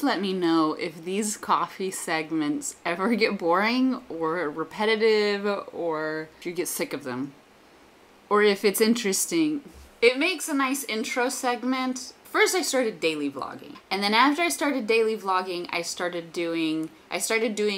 let me know if these coffee segments ever get boring or repetitive, or if you get sick of them, or if it's interesting. It makes a nice intro segment. First I started daily vlogging, and then after I started daily vlogging, I started doing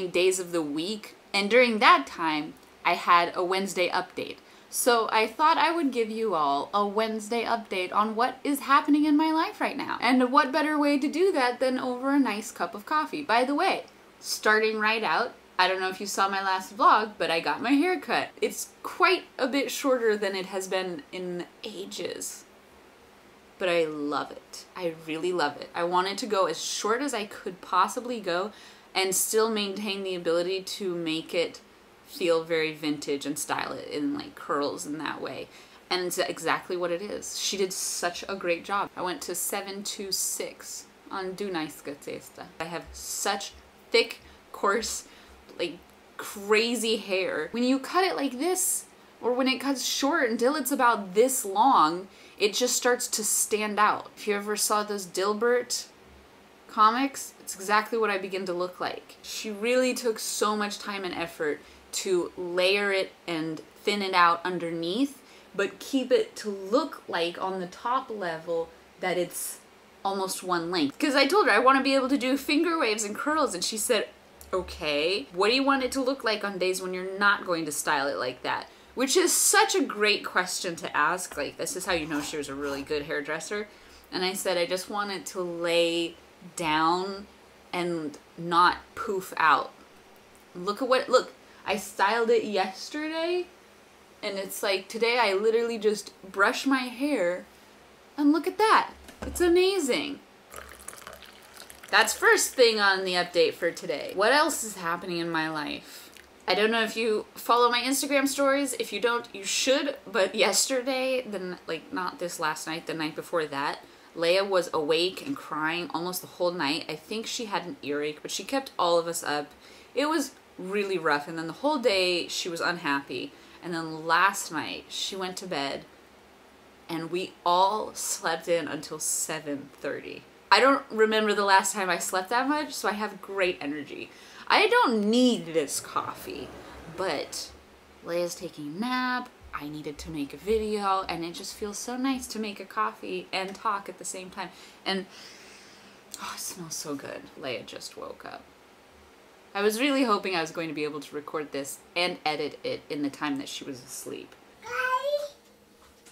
days of the week, and during that time I had a Wednesday update. So I thought I would give you all a Wednesday update on what is happening in my life right now. And what better way to do that than over a nice cup of coffee. By the way, starting right out, I don't know if you saw my last vlog, but I got my hair cut. It's quite a bit shorter than it has been in ages. But I love it. I really love it. I wanted to go as short as I could possibly go and still maintain the ability to make it feel very vintage and style it in like curls in that way. And it's exactly what it is. She did such a great job. I went to 726 on Dunajska Cesta. I have such thick, coarse, like crazy hair. When you cut it like this, or when it cuts short until it's about this long, it just starts to stand out. If you ever saw those Dilbert comics, it's exactly what I begin to look like. She really took so much time and effort to layer it and thin it out underneath, but keep it to look like on the top level that it's almost one length. Because I told her I want to be able to do finger waves and curls, and she said, okay, what do you want it to look like on days when you're not going to style it like that? Which is such a great question to ask. Like, this is how you know she was a really good hairdresser. And I said, I just want it to lay down and not poof out. Look at what, look, I styled it yesterday, and it's like today I literally just brush my hair, and look at that. It's amazing. That's first thing on the update for today. What else is happening in my life? I don't know if you follow my Instagram stories. If you don't, you should. But yesterday, like not this last night, the night before that, Leia was awake and crying almost the whole night. I think she had an earache, but she kept all of us up. It was really rough, and then the whole day she was unhappy, and then last night she went to bed and we all slept in until 7:30. I don't remember the last time I slept that much, so I have great energy. I don't need this coffee, but Leia's taking a nap, I needed to make a video, and it just feels so nice to make a coffee and talk at the same time. And oh, it smells so good. Leia just woke up. I was really hoping I was going to be able to record this and edit it in the time that she was asleep.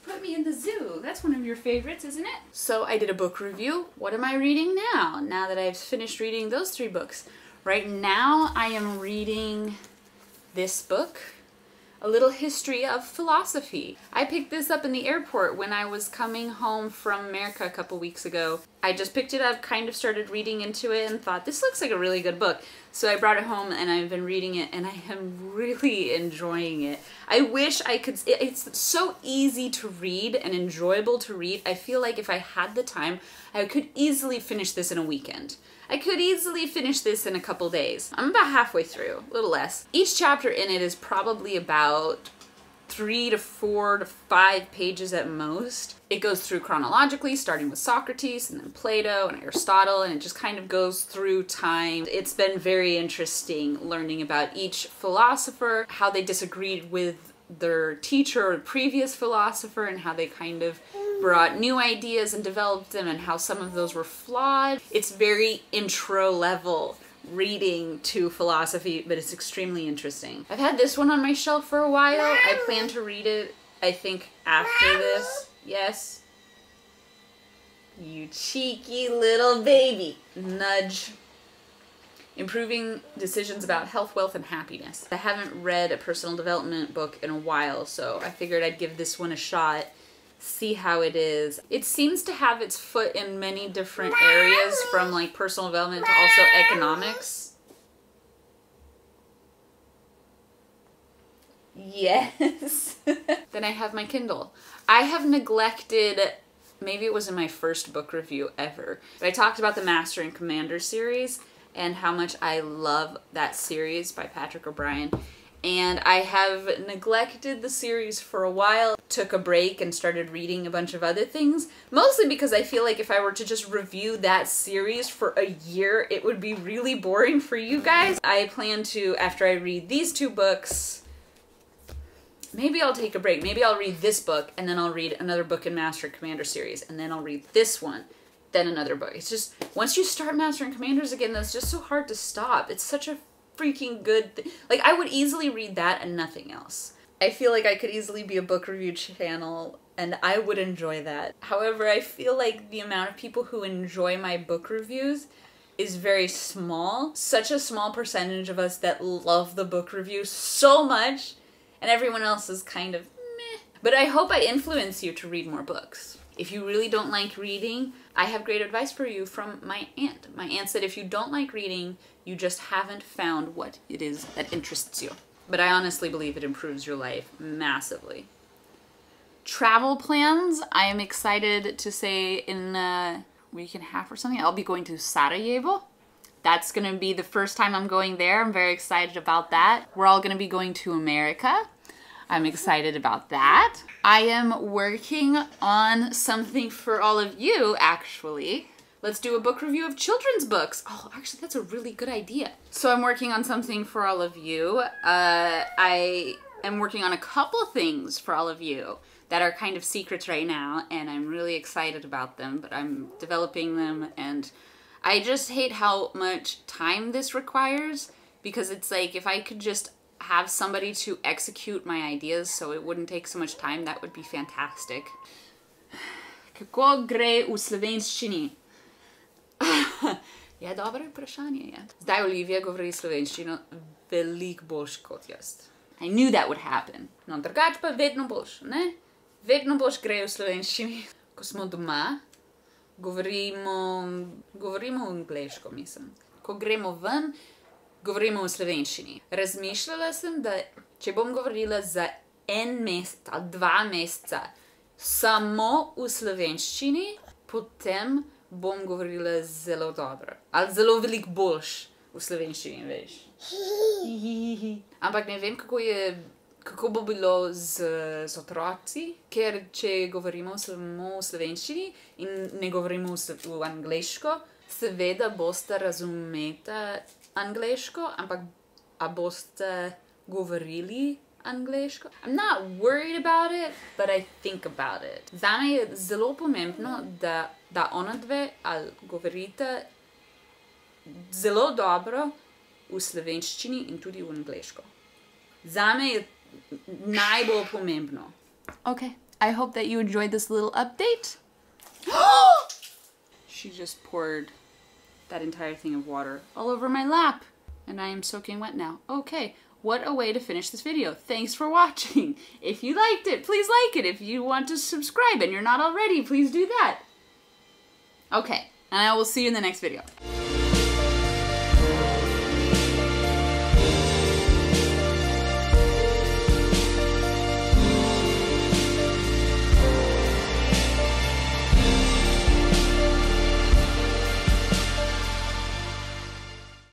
Put me in the zoo. That's one of your favorites, isn't it? So I did a book review. What am I reading now? Now that I've finished reading those 3 books. Right now I am reading this book, A Little History of Philosophy. I picked this up in the airport when I was coming home from America a couple weeks ago. I just picked it up, kind of started reading into it, and thought, this looks like a really good book. So I brought it home and I've been reading it, and I am really enjoying it. I wish I could, it's so easy to read and enjoyable to read. I feel like if I had the time, I could easily finish this in a weekend. I could easily finish this in a couple days. I'm about halfway through, a little less. Each chapter in it is probably about 3 to 4 to 5 pages at most. It goes through chronologically, starting with Socrates and then Plato and Aristotle, and it just kind of goes through time. It's been very interesting learning about each philosopher, how they disagreed with their teacher or previous philosopher, and how they kind of brought new ideas and developed them, and how some of those were flawed. It's very intro level reading to philosophy, but it's extremely interesting. I've had this one on my shelf for a while. I plan to read it, I think, after this. Yes? You cheeky little baby. Nudge. Improving Decisions About Health, Wealth, and Happiness. I haven't read a personal development book in a while, so I figured I'd give this one a shot, see how it is. It seems to have its foot in many different areas, from like personal development to also economics. Yes. Then I have my Kindle. I have neglected, maybe it was in my first book review ever, but I talked about the Master and Commander series and how much I love that series by Patrick O'Brien. And I have neglected the series for a while, took a break and started reading a bunch of other things, mostly because I feel like if I were to just review that series for a year, it would be really boring for you guys. I plan to, after I read these 2 books, maybe I'll take a break. Maybe I'll read this book, and then I'll read another book in Master and Commander series, and then I'll read this one, then another book. It's just, once you start Master and Commanders again, that's just so hard to stop. It's such a freaking good thing. Like, I would easily read that and nothing else. I feel like I could easily be a book review channel, and I would enjoy that. However, I feel like the amount of people who enjoy my book reviews is very small. Such a small percentage of us that love the book review so much, and everyone else is kind of meh. But I hope I influence you to read more books. If you really don't like reading, I have great advice for you from my aunt. My aunt said if you don't like reading, you just haven't found what it is that interests you. But I honestly believe it improves your life massively. Travel plans, I am excited to say in a week and a half or something, I'll be going to Sarajevo. That's gonna be the first time I'm going there. I'm very excited about that. We're all gonna be going to America. I'm excited about that. I am working on something for all of you, actually. Let's do a book review of children's books. Oh, actually, that's a really good idea. So I'm working on something for all of you. I am working on a couple things for all of you that are kind of secrets right now, and I'm really excited about them, but I'm developing them, and I just hate how much time this requires, because it's like, if I could just have somebody to execute my ideas so it wouldn't take so much time, that would be fantastic. Kako gre v slovenščini? Ja, dobro vprašanje je. Zdaj Olivia govori slovenščino veliko boljš kot jaz. I knew that would happen. No, drugače pa vedno boljš, ne? Vedno boljš gre v slovenščini. Ko smo doma, govorimo angleško, mislim. Ko gremo ven, govorimo v slovenščini. Razmišljala sem, da če bom govorila za 1 mesec ali 2 meseca samo v slovenščini, potem bom govorila zelo dobro. Ali zelo veliko boljš v slovenščini, veš. Ampak ne vem, kako bo bilo z otroci, ker če govorimo samo v slovenščini in ne govorimo v angleško, seveda boste razumeta angleško, ampak a boste govorili angleško? I'm not worried about it, but I think about it. Zame je zelo pomembno, da ona dve ali govorite zelo dobro v slovenščini in tudi v angleško. Zame je najbolj pomembno. Okay, I hope that you enjoyed this little update. She just poured that entire thing of water all over my lap, and I am soaking wet now. Okay, what a way to finish this video. Thanks for watching. If you liked it, please like it. If you want to subscribe and you're not already, please do that. Okay, and I will see you in the next video.